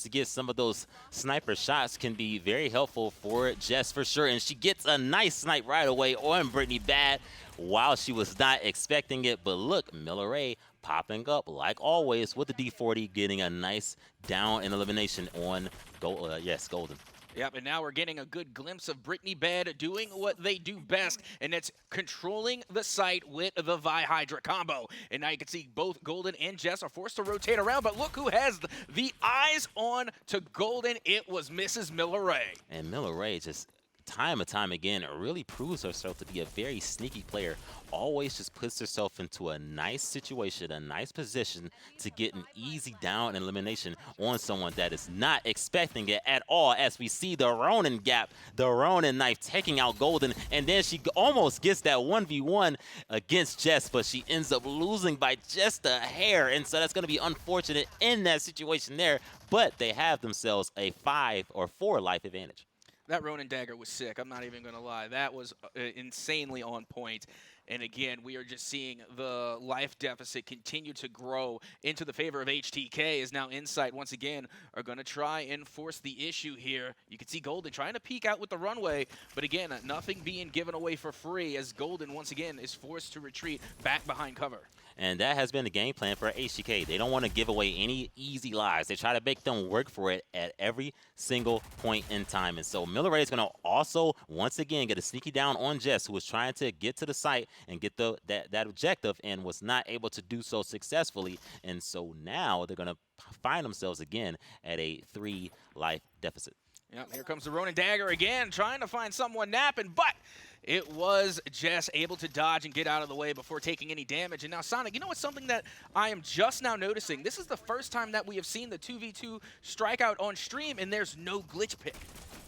to get some of those sniper shots, can be very helpful for Jess for sure. And she gets a nice snipe right away on Brittany Bad while she was not expecting it. But look, Miller Ray popping up like always with the D40, getting a nice down and elimination on Golden. Yep, and now we're getting a good glimpse of Brittany Bed doing what they do best, and it's controlling the site with the Vi-Hydra combo. And now you can see both Golden and Jess are forced to rotate around, but look who has the eyes on to Golden. It was Mrs. Miller-Ray. And Miller-Ray just time and time again really proves herself to be a very sneaky player. Always just puts herself into a nice situation, a nice position to get an easy down and elimination on someone that is not expecting it at all, as we see the Ronin gap, the Ronin knife taking out Golden, and then she almost gets that 1v1 against Jess, but she ends up losing by just a hair, and so that's going to be unfortunate in that situation there, but they have themselves a 5 or 4 life advantage. That Ronin dagger was sick. I'm not even going to lie. That was insanely on point. And again, we are just seeing the life deficit continue to grow into the favor of HTK, as now Insight once again are going to try and force the issue here. You can see Golden trying to peek out with the runway, but again, nothing being given away for free, as Golden once again is forced to retreat back behind cover. And that has been the game plan for HTK. They don't want to give away any easy lives. They try to make them work for it at every single point in time. And so Miller-Ray is going to also, once again, get a sneaky down on Jess, who was trying to get to the site and get that objective and was not able to do so successfully. And so now they're going to find themselves again at a 3 life deficit. Yep, here comes the Ronin dagger again, trying to find someone napping, but it was Jess able to dodge and get out of the way before taking any damage. And now, Sonic, you know what's something that I am just now noticing? This is the first time that we have seen the 2v2 strikeout on stream, and there's no glitch pick.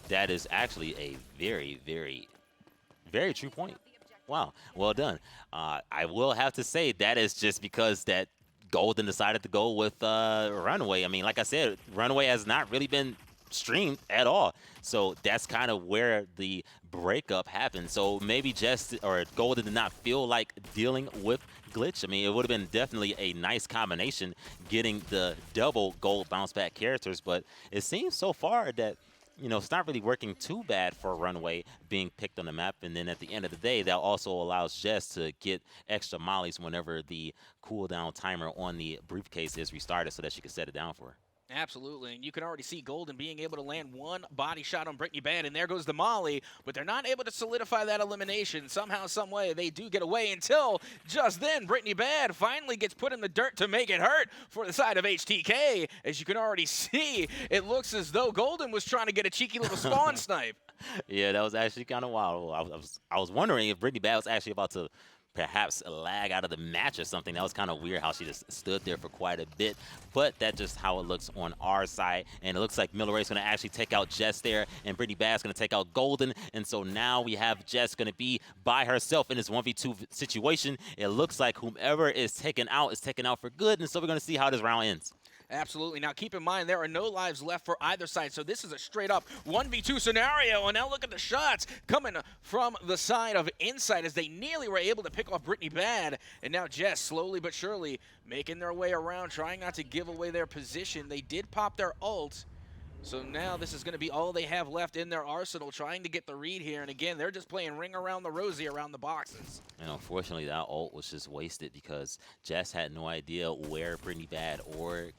That is actually a very, very, very true point. Wow, well done. I will have to say that is just because that Golden decided to go with Runaway. I mean, like I said, Runaway has not really been streamed at all. So that's kind of where the breakup happened. So maybe Jess or Golden did not feel like dealing with glitch. I mean, it would have been definitely a nice combination getting the double gold bounce back characters, but it seems so far that, you know, it's not really working too bad for Runaway being picked on the map. And then at the end of the day, that also allows Jess to get extra mollies whenever the cooldown timer on the briefcase is restarted so that she can set it down for her. Absolutely, and you can already see Golden being able to land one body shot on Brittany Bad, and there goes the molly, but they're not able to solidify that elimination. Somehow, some way, they do get away until just then Brittany Bad finally gets put in the dirt to make it hurt for the side of HTK. As you can already see, it looks as though Golden was trying to get a cheeky little spawn snipe. Yeah, that was actually kind of wild. I was wondering if Brittany Bad was actually about to perhaps a lag out of the match or something. That was kind of weird how she just stood there for quite a bit, but that's just how it looks on our side. And it looks like Miller-Ray's going to actually take out Jess there, and Brittany Bad's going to take out Golden. And so now we have Jess going to be by herself in this 1v2 situation. It looks like whomever is taken out for good, and so we're going to see how this round ends. Absolutely. Now, keep in mind, there are no lives left for either side, so this is a straight-up 1v2 scenario. And now look at the shots coming from the side of Insight as they nearly were able to pick off Brittany Bad. And now Jess, slowly but surely, making their way around, trying not to give away their position. They did pop their ult, so now this is going to be all they have left in their arsenal, trying to get the read here. And again, they're just playing ring around the rosy around the boxes. And unfortunately, that ult was just wasted because Jess had no idea where Brittany Bad or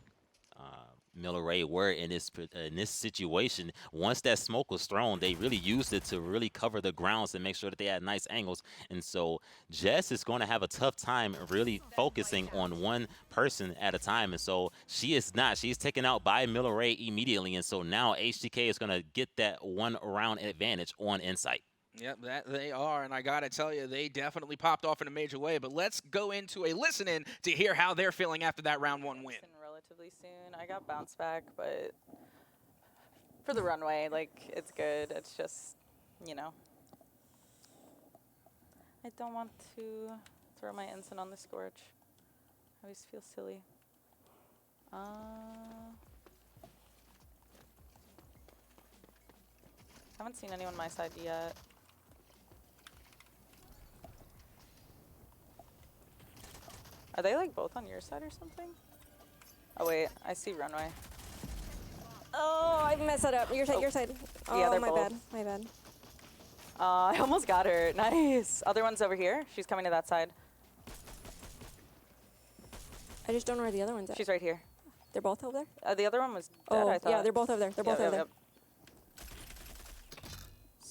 Miller-Ray were in this situation. Once that smoke was thrown, they really used it to really cover the grounds and make sure that they had nice angles. And so Jess is going to have a tough time really focusing on one person at a time. And so she is not. She's taken out by Miller-Ray immediately. And so now HTK is going to get that one round advantage on Insight. Yep, that they are, and I gotta tell you, they definitely popped off in a major way. But let's go into a listen-in to hear how they're feeling after that round 1 win. Relatively soon. I got bounced back, but for the runway, like, it's good. It's just, you know, I don't want to throw my ensign on the Scorch. I always feel silly. Haven't seen anyone on my side yet. Are they like both on your side or something? Oh wait, I see runway. Oh, I messed that up. Your side, your side. Oh, yeah, they're my both. bad, my bad. I almost got her. Nice. Other one's over here. She's coming to that side. I just don't know where the other one's at. She's right here. They're both over there? The other one was dead, I thought. Yeah, they're both over there. They're both over there.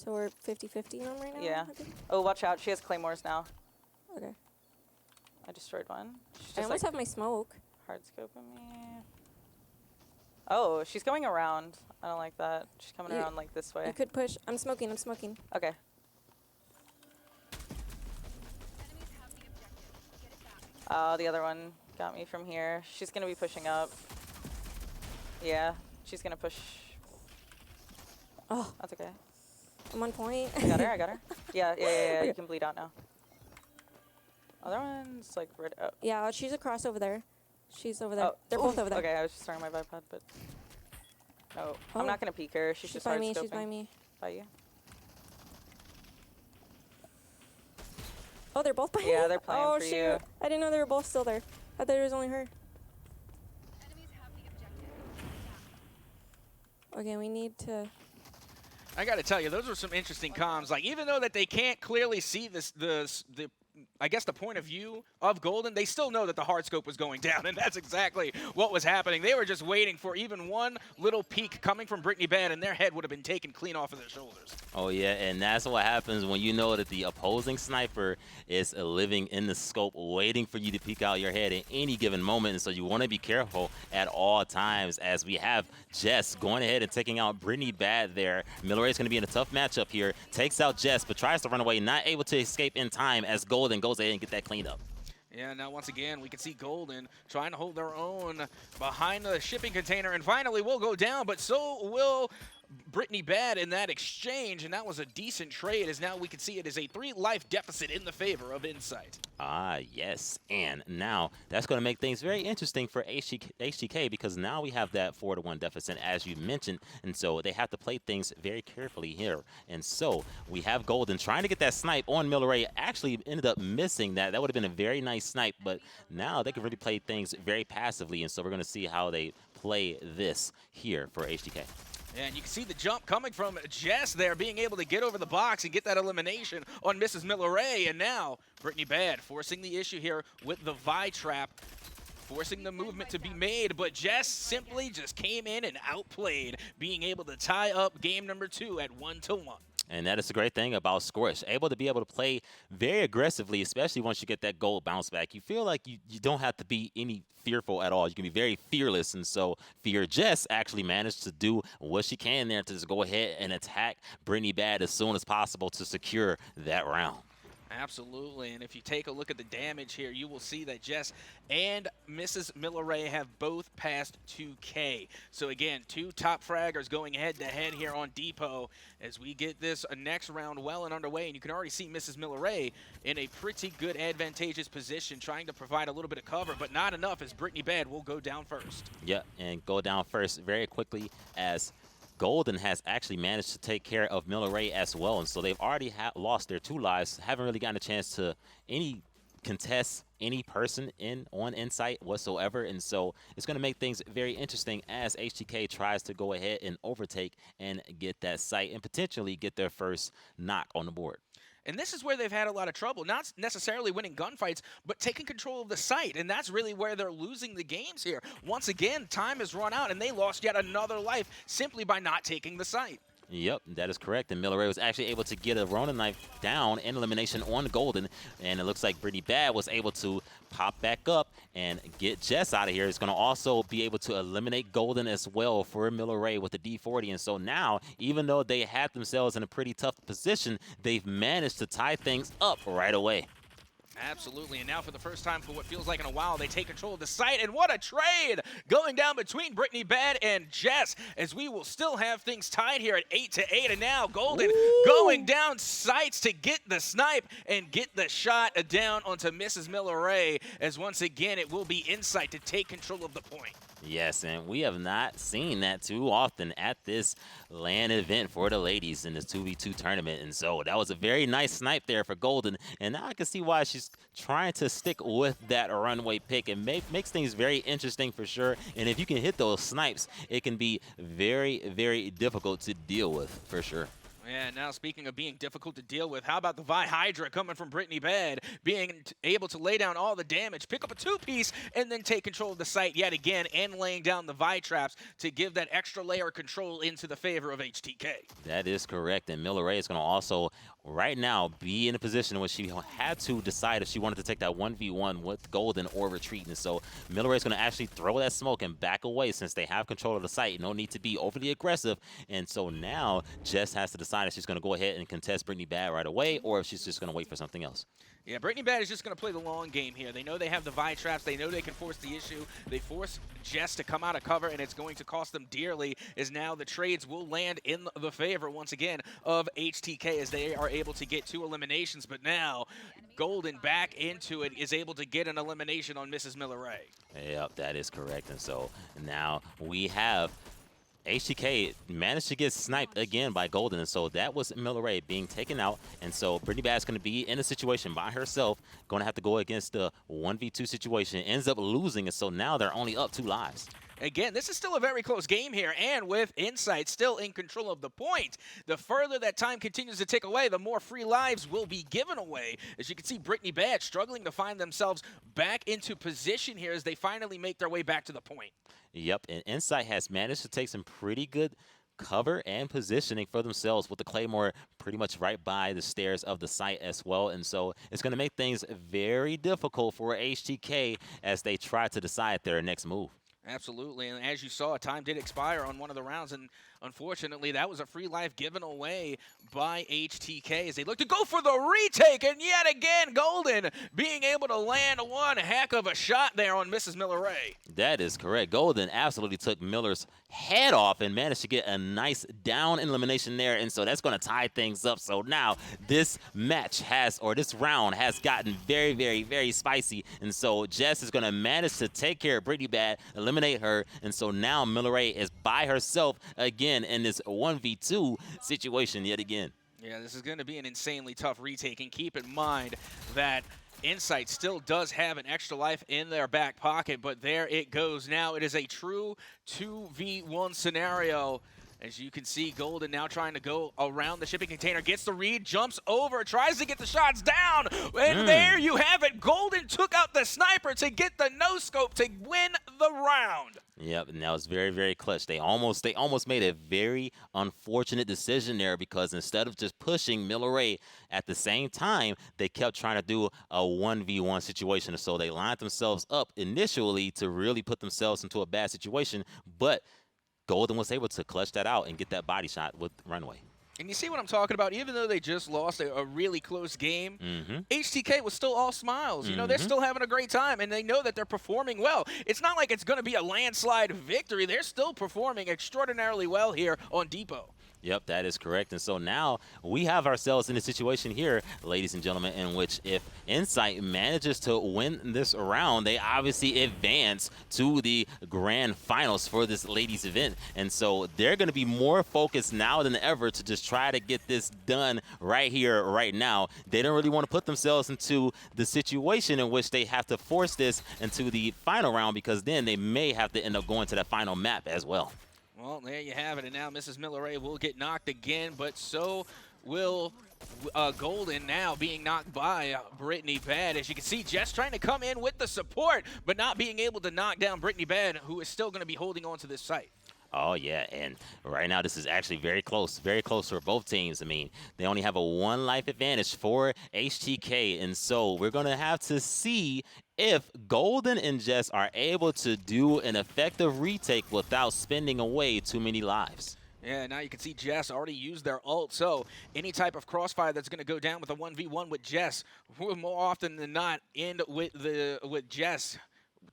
So we're 50-50 on right now? Yeah. I think? Oh, watch out. She has claymores now. Okay. I destroyed one. She's I just almost like have my smoke. hard scoping me. Oh, she's going around. I don't like that. She's coming You- around like this way. You could push. I'm smoking. I'm smoking. Okay. Oh, the other one got me from here. She's going to be pushing up. Yeah, she's going to push. Oh, That's okay. I'm on point. I got her. I got her. Yeah. Okay. You can bleed out now. Other one's like red. Oh. Yeah, she's across over there. She's over there. Oh, They're both over there. Okay, I was just starting my bipod, but no, Oh. I'm not gonna peek her. She's She's just by hard me. scoping. She's by me. By you? Oh, they're both by me? Yeah, they're playing oh, for shoot. you. I didn't know they were both still there. I thought it was only her. Okay, we need to... I got to tell you, those were some interesting comms. Like, even though that they can't clearly see the I guess the point of view of Golden, they still know that the hard scope was going down, and that's exactly what was happening. They were just waiting for even one little peek coming from Brittany Bad, and their head would have been taken clean off of their shoulders. Oh, yeah, and that's what happens when you know that the opposing sniper is living in the scope, waiting for you to peek out your head at any given moment. And so you want to be careful at all times, as we have Jess going ahead and taking out Brittany Bad there. Miller is going to be in a tough matchup here. Takes out Jess, but tries to run away, not able to escape in time as Golden goes ahead and get that cleaned up. Yeah, now once again, we can see Golden trying to hold their own behind the shipping container, and finally will go down, but so will Brittany Bad in that exchange, and that was a decent trade, as now we can see it is a 3-life deficit in the favor of Insight. Ah, yes. And now that's going to make things very interesting for HTK, because now we have that 4-1 deficit, as you mentioned, and so they have to play things very carefully here. And so we have Golden trying to get that snipe on Miller Ray. Actually ended up missing that. That would have been a very nice snipe, but now they can really play things very passively, and so we're going to see how they play this here for HTK. And you can see the jump coming from Jess there, being able to get over the box and get that elimination on Mrs. Miller Ray. And now Brittany Bad forcing the issue here with the Vi trap, forcing the movement to be made. But Jess simply just came in and outplayed, being able to tie up game number 2 at 1-1. And that is the great thing about Scorch, able to be able to play very aggressively, especially once you get that gold bounce back. You feel like you don't have to be any fearful at all. You can be very fearless. And so Fear Jess actually managed to do what she can there to just go ahead and attack Brittany Bad as soon as possible to secure that round. Absolutely, and if you take a look at the damage here, you will see that Jess and Mrs. Miller Ray have both passed 2K. So again, 2 top fraggers going head-to-head here on Depot as we get this next round well and underway. And you can already see Mrs. Miller Ray in a pretty good advantageous position, trying to provide a little bit of cover, but not enough, as Brittany Bad will go down first. Yeah, and go down first very quickly, as Golden has actually managed to take care of Miller Ray as well, and so they've already lost their 2 lives, haven't really gotten a chance to contest any person on Insight whatsoever, and so it's going to make things very interesting as HTK tries to go ahead and overtake and get that site and potentially get their first knock on the board. And this is where they've had a lot of trouble, not necessarily winning gunfights, but taking control of the site. And that's really where they're losing the games here. Once again, time has run out, and they lost yet another life simply by not taking the site. Yep, that is correct. And Miller Ray was actually able to get a Ronin knife down in elimination on Golden. And it looks like Brittany Bad was able to pop back up and get Jess out of here. It's going to also be able to eliminate Golden as well for Miller Ray with the D40. And so now, even though they had themselves in a pretty tough position, they've managed to tie things up right away. Absolutely, and now for the first time for what feels like in a while, they take control of the site, and what a trade going down between Brittany Bad and Jess, as we will still have things tied here at 8-8, and now Golden going down sites to get the snipe and get the shot down onto Mrs. Miller Ray, as once again it will be Insight to take control of the point. Yes, and we have not seen that too often at this LAN event for the ladies in this 2v2 tournament. And so that was a very nice snipe there for Golden. And now I can see why she's trying to stick with that runway pick. It makes things very interesting for sure. And if you can hit those snipes, it can be very, very difficult to deal with for sure. And now speaking of being difficult to deal with, how about the Hydra coming from Brittany Bad, being able to lay down all the damage, pick up a two-piece, and then take control of the site yet again, and laying down the Vi traps to give that extra layer of control into the favor of HTK. That is correct, and Miller Ray is going to also right now be in a position where she had to decide if she wanted to take that 1v1 with Golden or retreat. And so Miller Ray is going to actually throw that smoke and back away since they have control of the site. No need to be overly aggressive. And so now Jess has to decide if she's going to go ahead and contest Brittany Bad right away or if she's just going to wait for something else. Yeah, Brittany Bad is just going to play the long game here. They know they have the Vi traps. They know they can force the issue. They force Jess to come out of cover, and it's going to cost them dearly, as now the trades will land in the favor, once again, of HTK as they are able to get 2 eliminations. But now Golden back into it is able to get an elimination on Mrs. Miller Ray. Yep, that is correct. And so now we have HTK managed to get sniped again by Golden, and so that was Miller Ray being taken out. And so Brittany Bad's going to be in a situation by herself, going to have to go against the 1v2 situation, ends up losing, and so now they're only up 2 lives. Again, this is still a very close game here, and with Insight still in control of the point, the further that time continues to tick away, the more free lives will be given away. As you can see, Brittany Bad struggling to find themselves back into position here as they finally make their way back to the point. Yep, and Insight has managed to take some pretty good cover and positioning for themselves with the Claymore pretty much right by the stairs of the site as well. And so it's going to make things very difficult for HTK as they try to decide their next move. Absolutely, and as you saw, time did expire on one of the rounds, and unfortunately, that was a free life given away by HTK as they look to go for the retake, and yet again, Golden being able to land one heck of a shot there on Mrs. Miller Ray. That is correct. Golden absolutely took Miller's head off and managed to get a nice down elimination there, and so that's going to tie things up. So now this match has, or this round has gotten very, very, very spicy, and so Jess is going to manage to take care of Brittany Bad, eliminate her, and so now Miller Ray is by herself again in this 1v2 situation yet again. Yeah, this is going to be an insanely tough retake, and keep in mind that Insight still does have an extra life in their back pocket, but there it goes. Now it is a true 2v1 scenario. As you can see, Golden now trying to go around the shipping container, gets the read, jumps over, tries to get the shots down, and there you have it. Golden took out the sniper to get the no-scope to win the round. Yep, and that was very, very clutch. They almost made a very unfortunate decision there because instead of just pushing Miller Ray at the same time, they kept trying to do a 1v1 situation. So they lined themselves up initially to really put themselves into a bad situation, but Golden was able to clutch that out and get that body shot with Runway. And you see what I'm talking about? Even though they just lost a really close game, HTK was still all smiles. You know, they're still having a great time, and they know that they're performing well. It's not like it's going to be a landslide victory. They're still performing extraordinarily well here on Depot. Yep, that is correct. And so now we have ourselves in a situation here, ladies and gentlemen, in which if Insight manages to win this round, they obviously advance to the grand finals for this ladies event. And so they're going to be more focused now than ever to just try to get this done right here, right now. They don't really want to put themselves into the situation in which they have to force this into the final round, because then they may have to end up going to that final map as well. Well, there you have it, and now Mrs. Miller Ray will get knocked again, but so will Golden now being knocked by Brittany Bad. As you can see, Jess trying to come in with the support, but not being able to knock down Brittany Bad, who is still going to be holding on to this site. Oh, yeah, and right now this is actually very close for both teams. I mean, they only have a 1 life advantage for HTK, and so we're going to have to see if Golden and Jess are able to do an effective retake without spending away too many lives. Yeah, now you can see Jess already used their ult, so any type of crossfire that's going to go down with a 1v1 with Jess will more often than not end with Jess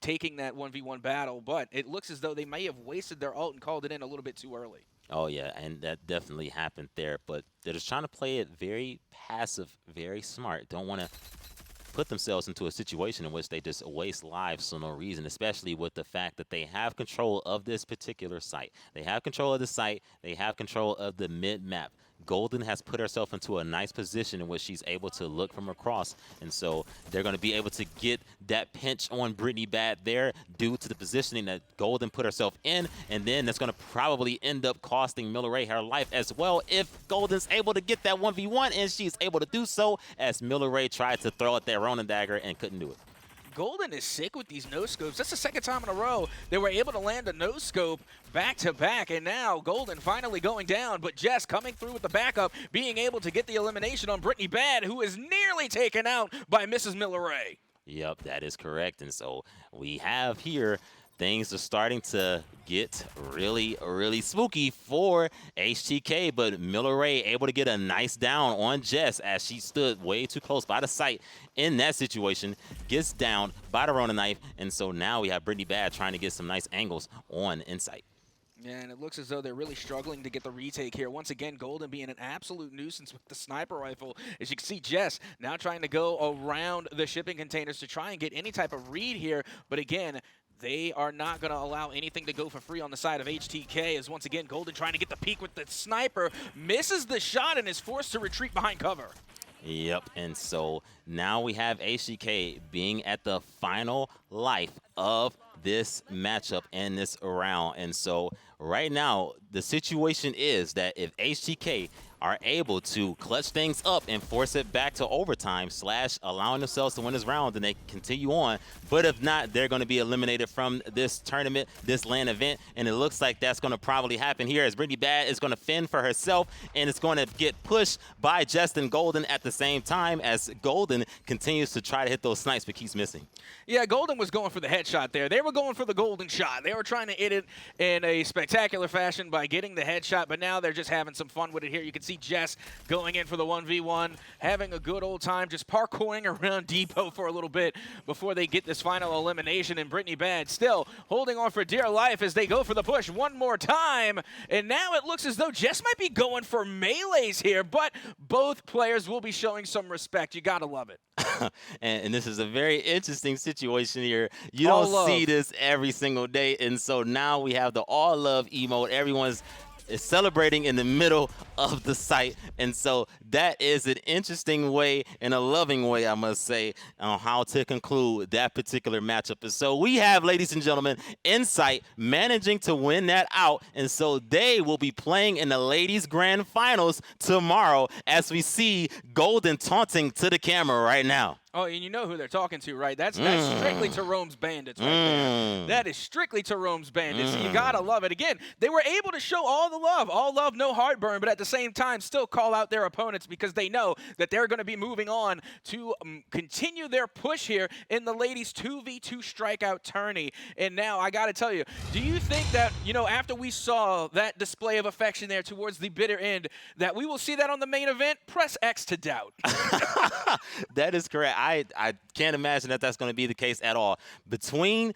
taking that 1v1 battle, but it looks as though they may have wasted their ult and called it in a little bit too early. Oh, yeah, and that definitely happened there, but they're just trying to play it very passive, very smart. Don't want to put themselves into a situation in which they just waste lives for no reason, especially with the fact that they have control of this particular site. They have control of the site. They have control of the mid-map. Golden has put herself into a nice position in which she's able to look from across. And so they're going to be able to get that pinch on Brittany Bad there due to the positioning that Golden put herself in. And then that's going to probably end up costing Miller Ray her life as well if Golden's able to get that 1v1, and she's able to do so as Miller Ray tried to throw at that Ronin dagger and couldn't do it. Golden is sick with these no-scopes. That's the second time in a row they were able to land a no-scope back-to-back, and now Golden finally going down, but Jess coming through with the backup, being able to get the elimination on Brittany Bad, who is nearly taken out by Mrs. Miller Ray. Yep, that is correct. And so we have here things are starting to get really, really spooky for HTK, but Miller Ray able to get a nice down on Jess as she stood way too close by the site in that situation, gets down by the Ronin knife, and so now we have Brittany Bad trying to get some nice angles on Insight. Yeah, and it looks as though they're really struggling to get the retake here. Once again, Golden being an absolute nuisance with the sniper rifle. As you can see, Jess now trying to go around the shipping containers to try and get any type of read here, but again, they are not going to allow anything to go for free on the side of HTK, as once again, Golden trying to get the peek with the sniper, misses the shot and is forced to retreat behind cover. Yep, and so now we have HTK being at the final life of this matchup and this round. And so right now, the situation is that if HTK are able to clutch things up and force it back to overtime / allowing themselves to win this round, then they continue on. But if not, they're going to be eliminated from this tournament, this LAN event, and it looks like that's going to probably happen here as Brittany Bad is going to fend for herself, and it's going to get pushed by Justin Golden at the same time as Golden continues to try to hit those snipes but keeps missing. Yeah, Golden was going for the headshot there. They were going for the golden shot. They were trying to hit it in a spectacular fashion by getting the headshot, but now they're just having some fun with it here. You can see Jess going in for the 1v1, having a good old time, just parkouring around Depot for a little bit before they get this final elimination. And Brittany Bad still holding on for dear life as they go for the push one more time. And now it looks as though Jess might be going for melees here, but both players will be showing some respect. You gotta love it. and this is a very interesting situation here. You don't see this every single day, and so now we have the all love emote. Everyone's celebrating in the middle of the site, and so that is an interesting way and a loving way, I must say, on how to conclude that particular matchup. And so we have, ladies and gentlemen, Insight managing to win that out, and so they will be playing in the ladies grand finals tomorrow as we see Golden taunting to the camera right now. Oh, and you know who they're talking to, right? That's strictly to Rome's Bandits right there. That is strictly to Rome's Bandits. You gotta love it. Again, they were able to show all the love. All love, no heartburn, but at the same time still call out their opponents because they know that they're going to be moving on to continue their push here in the ladies 2v2 strikeout tourney. And now I gotta tell you, do you think that, you know, after we saw that display of affection there towards the bitter end, that we will see that on the main event? Press X to doubt. That is correct. I can't imagine that that's going to be the case at all. Between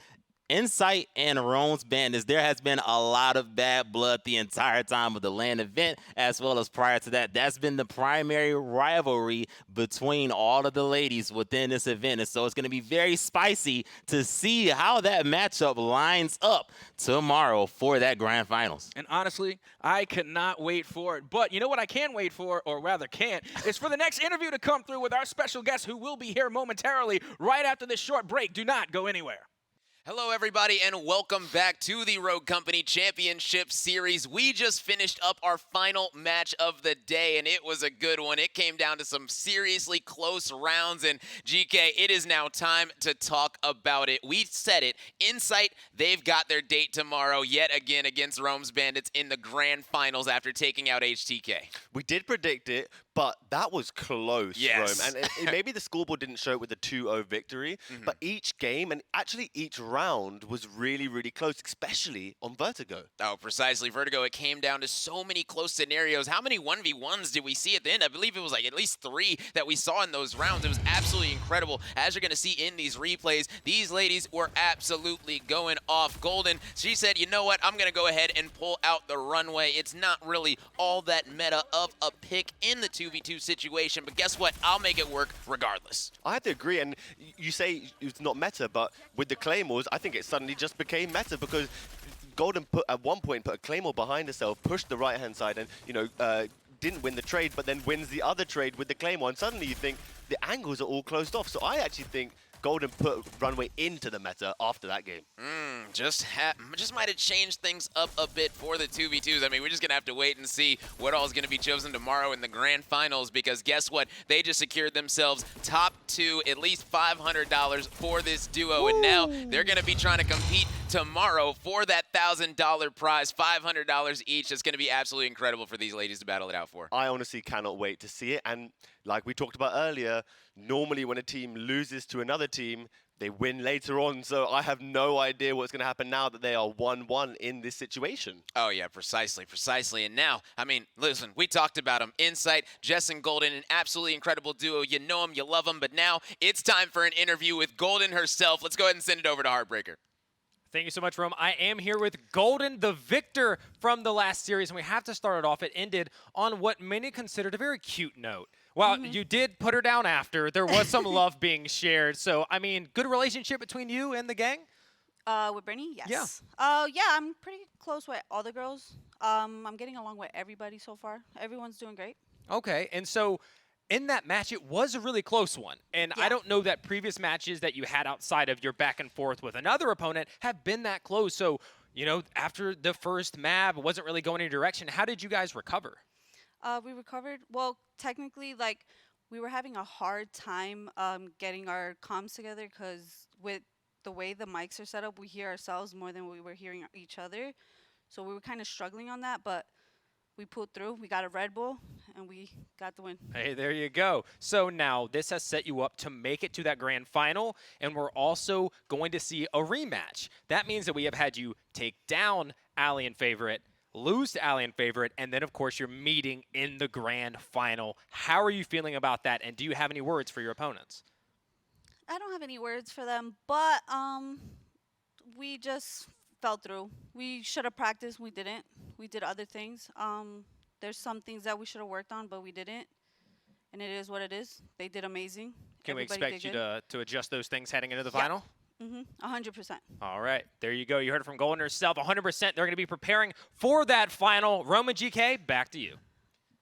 Insight and Rome's Bandits, there has been a lot of bad blood the entire time of the LAN event, as well as prior to that. That's been the primary rivalry between all of the ladies within this event. And so it's going to be very spicy to see how that matchup lines up tomorrow for that grand finals. And honestly, I cannot wait for it. But you know what I can wait for, or rather can't, is for the next interview to come through with our special guest who will be here momentarily right after this short break. Do not go anywhere. Hello, everybody, and welcome back to the Rogue Company Championship Series. We just finished up our final match of the day, and it was a good one. It came down to some seriously close rounds, and GK, it is now time to talk about it. We said it. Insight, they've got their date tomorrow yet again against Rome's Bandits in the grand finals after taking out HTK. We did predict it, but that was close, Yes. Rome. And maybe the scoreboard didn't show it with the 2-0 victory, but each game and actually each round was really, really close, especially on Vertigo. Oh, precisely. Vertigo, it came down to so many close scenarios. How many 1v1s did we see at the end? I believe it was like at least 3 that we saw in those rounds. It was absolutely incredible. As you're going to see in these replays, these ladies were absolutely going off. Golden, she said, you know what? I'm going to go ahead and pull out the runway. It's not really all that meta of a pick in the 2v2 situation, but guess what? I'll make it work regardless. I have to agree, and you say it's not meta, but with the Claymores, I think it suddenly just became meta because Golden at one point put a Claymore behind herself, pushed the right-hand side, and, you know, didn't win the trade, but then wins the other trade with the Claymore. And suddenly you think the angles are all closed off. So I actually think Golden put Runway into the meta after that game. Just might have changed things up a bit for the 2v2s. I mean, we're just going to have to wait and see what all is going to be chosen tomorrow in the grand finals, because guess what? They just secured themselves top 2, at least $500 for this duo. Woo. And now they're going to be trying to compete tomorrow for that $1,000 prize, $500 each. It's going to be absolutely incredible for these ladies to battle it out for. I honestly cannot wait to see it. And like we talked about earlier, normally when a team loses to another team, they win later on. So I have no idea what's going to happen now that they are 1-1 in this situation. Oh, yeah, precisely. And now, I mean, listen, we talked about them. Insight, Jess and Golden, an absolutely incredible duo. You know them, you love them. But now it's time for an interview with Golden herself. Let's go ahead and send it over to Heartbreaker. Thank you so much, Rome. I am here with Golden, the victor from the last series, and we have to start it off. It ended on what many considered a very cute note. Well, you did put her down after. There was some love being shared. So, I mean, good relationship between you and the gang? With Brittany, yes. Yeah, I'm pretty close with all the girls. I'm getting along with everybody so far. Everyone's doing great. Okay, and so in that match, it was a really close one. And I don't know that previous matches that you had outside of your back and forth with another opponent have been that close. So, you know, after the first map, it wasn't really going any direction. How did you guys recover? We recovered. Well, technically, like, we were having a hard time getting our comms together because with the way the mics are set up, we hear ourselves more than we were hearing each other. So we were kind of struggling on that, but we pulled through. We got a Red Bull, and we got the win. Hey, there you go. So now this has set you up to make it to that grand final, and we're also going to see a rematch. That means that we have had you take down Alien Favorite, lose to Alien Favorite, and then, of course, you're meeting in the grand final. How are you feeling about that, and do you have any words for your opponents? I don't have any words for them, but we just fell through. We should have practiced. We didn't. We did other things. There's some things that we should have worked on, but we didn't. And it is what it is. They did amazing. Can we Everybody expect you to adjust those things heading into the final? 100%. All right. There you go. You heard it from Golden herself. 100%. They're going to be preparing for that final. Roman GK, back to you.